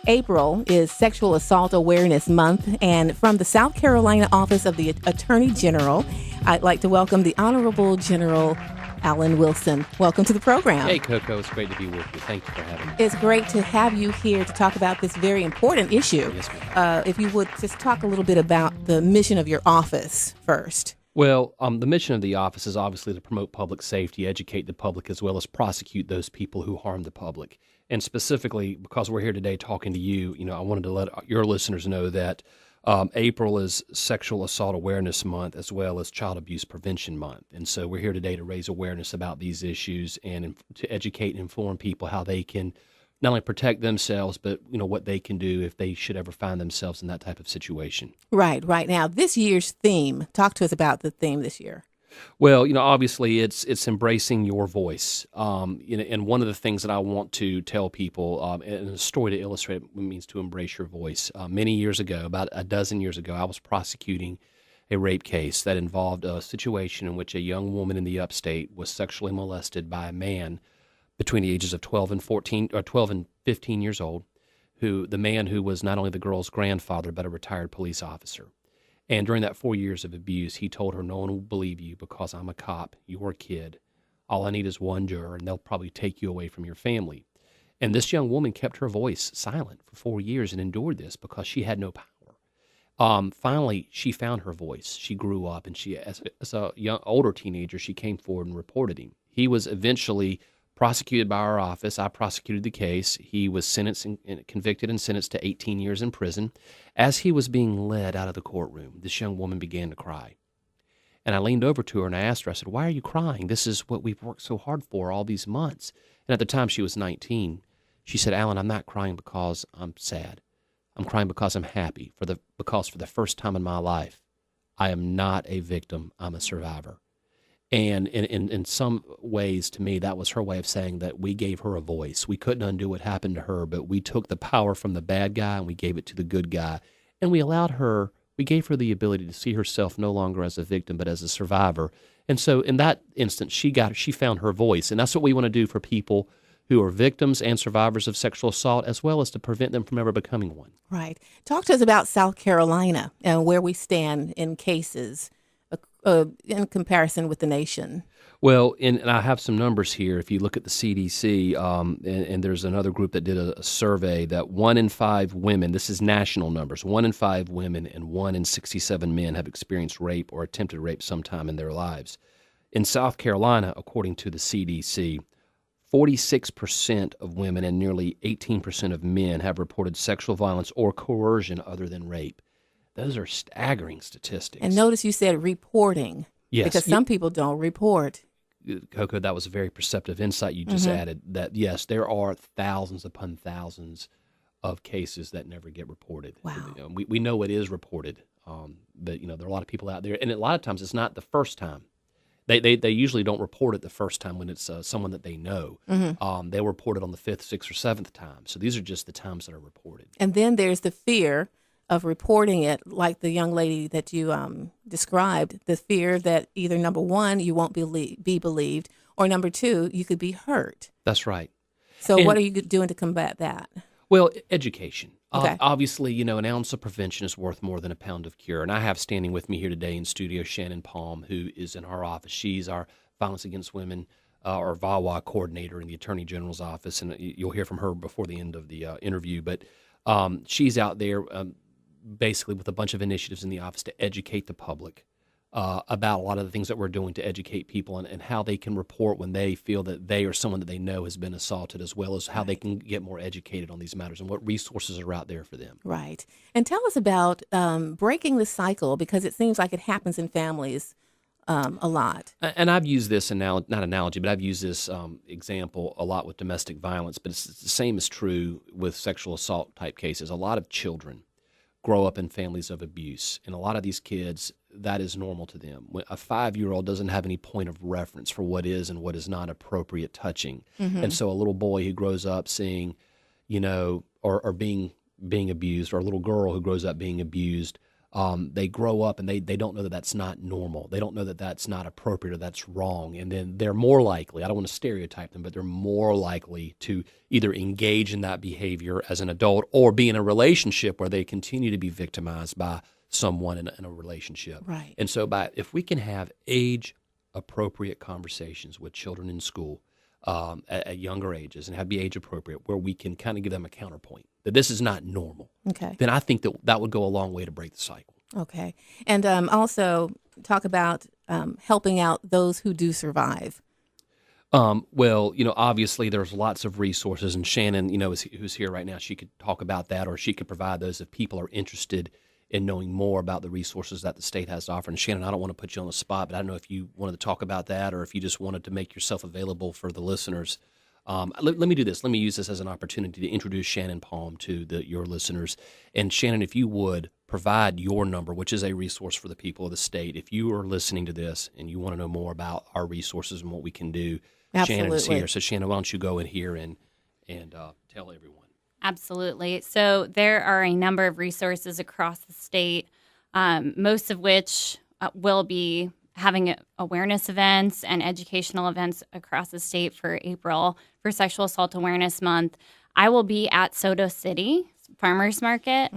April is Sexual Assault Awareness Month, and from the South Carolina Office of the Attorney General, I'd like to welcome the Honorable General Alan Wilson. Welcome to the program. Hey, Koko. It's great to be with you. Thank you for having me. It's great to have you here to talk about this very important issue. Yes, ma'am. If you would just talk a little bit about the mission of your office first. Well, the mission of the office is obviously to promote public safety, educate the public, as well as prosecute those people who harm the public. And specifically, because we're here today talking to you, I wanted to let your listeners know that April is Sexual Assault Awareness Month as well as Child Abuse Prevention Month. And so we're here today to raise awareness about these issues and to educate and inform people how they can not only protect themselves, but, what they can do if they should ever find themselves in that type of situation. Right. Now, this year's theme, talk to us about the theme this year. Well, obviously it's embracing your voice. And one of the things that I want to tell people, and a story to illustrate what it means to embrace your voice. Many years ago, about a dozen years ago, I was prosecuting a rape case that involved a situation in which a young woman in the upstate was sexually molested by a man between the ages of 12 and 15 years old, the man who was not only the girl's grandfather, but a retired police officer. And during that 4 years of abuse, he told her, "No one will believe you because I'm a cop, you're a kid. All I need is one juror, and they'll probably take you away from your family." And this young woman kept her voice silent for 4 years and endured this because she had no power. Finally, she found her voice. She grew up, and as a older teenager, she came forward and reported him. He was eventually prosecuted by our office. I prosecuted the case. He was convicted and sentenced to 18 years in prison. As he was being led out of the courtroom, this young woman began to cry. And I leaned over to her and I asked her, I said, "Why are you crying? This is what we've worked so hard for all these months." And at the time she was 19. She said, "Alan, I'm not crying because I'm sad. I'm crying because I'm happy, because for the first time in my life, I am not a victim, I'm a survivor." And in some ways, to me, that was her way of saying that we gave her a voice. We couldn't undo what happened to her, but we took the power from the bad guy and we gave it to the good guy. And we gave her the ability to see herself no longer as a victim, but as a survivor. And so in that instance, she found her voice. And that's what we want to do for people who are victims and survivors of sexual assault, as well as to prevent them from ever becoming one. Right. Talk to us about South Carolina and where we stand in cases in comparison with the nation. Well, and I have some numbers here. If you look at the CDC, and there's another group that did a survey that 1 in 5 women, this is national numbers, 1 in 5 women and 1 in 67 men have experienced rape or attempted rape sometime in their lives. In South Carolina, according to the CDC, 46% of women and nearly 18% of men have reported sexual violence or coercion other than rape. Those are staggering statistics. And notice you said reporting. Yes. Because some people don't report. Koko, that was a very perceptive insight you just added, that yes, there are thousands upon thousands of cases that never get reported. Wow. We know it is reported, but there are a lot of people out there, and a lot of times it's not the first time. They usually don't report it the first time when it's someone that they know. They'll report it on the 5th, 6th, or 7th time. So these are just the times that are reported. And then there's the fear of reporting it, like the young lady that you described, the fear that either, number one, you won't be believed, or number two, you could be hurt. That's right. So what are you doing to combat that? Well, education. Okay. Obviously, an ounce of prevention is worth more than a pound of cure. And I have standing with me here today in studio Shannon Palm, who is in our office. She's our Violence Against Women, or VAWA coordinator in the Attorney General's office. And you'll hear from her before the end of the interview. But she's out there basically with a bunch of initiatives in the office to educate the public about a lot of the things that we're doing to educate people and how they can report when they feel that they or someone that they know has been assaulted, as well as how they can get more educated on these matters and what resources are out there for them. Right. And tell us about breaking the cycle, because it seems like it happens in families a lot. And I've used this I've used this example a lot with domestic violence, but it's the same is true with sexual assault type cases. A lot of children grow up in families of abuse, and a lot of these kids, that is normal to them. A 5-year-old doesn't have any point of reference for what is and what is not appropriate touching. And so a little boy who grows up seeing, or being abused, or a little girl who grows up being abused, they grow up and they don't know that that's not normal. They don't know that that's not appropriate or that's wrong. And then they're more likely, I don't want to stereotype them, but they're more likely to either engage in that behavior as an adult or be in a relationship where they continue to be victimized by someone in a relationship. Right. And so if we can have age-appropriate conversations with children in school at younger ages and be age-appropriate where we can kind of give them a counterpoint that this is not normal, then I think that would go a long way to break the cycle. Okay. And also talk about helping out those who do survive. Well, obviously there's lots of resources, and Shannon, who's here right now, she could talk about that, or she could provide those if people are interested in knowing more about the resources that the state has to offer. And Shannon, I don't want to put you on the spot, but I don't know if you wanted to talk about that or if you just wanted to make yourself available for the listeners. Let me do this. Let me use this as an opportunity to introduce Shannon Palm to your listeners. And Shannon, if you would provide your number, which is a resource for the people of the state. If you are listening to this and you want to know more about our resources and what we can do, Absolutely. Shannon's here. So Shannon, why don't you go in here and tell everyone? Absolutely. So there are a number of resources across the state, most of which will be having awareness events and educational events across the state for April for Sexual Assault Awareness Month. I will be at Soto City Farmers Market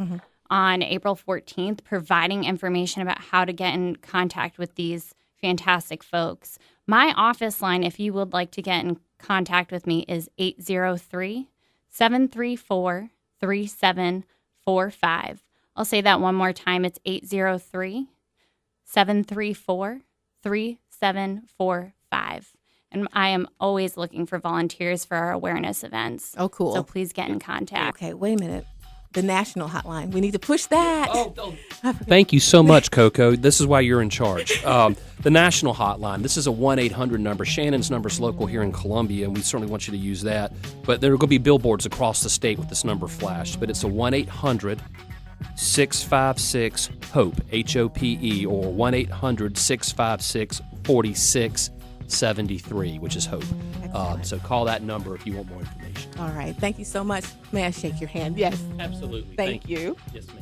on April 14th, providing information about how to get in contact with these fantastic folks. My office line, if you would like to get in contact with me, is 803-734-3745. I'll say that one more time. It's 803-734-3745. And I am always looking for volunteers for our awareness events. Oh, cool. So please get in contact. Okay, wait a minute. The National Hotline. We need to push that. Thank you so much, Koko. This is why you're in charge. The National Hotline. This is a 1-800 number. Shannon's number is local here in Columbia, and we certainly want you to use that. But there are going to be billboards across the state with this number flashed. But it's a 1-800-656-HOPE, H-O-P-E, or 1-800-656-4673, which is HOPE. So call that number if you want more information. All right. Thank you so much. May I shake your hand? Yes. Absolutely. Thank you. Yes, ma'am.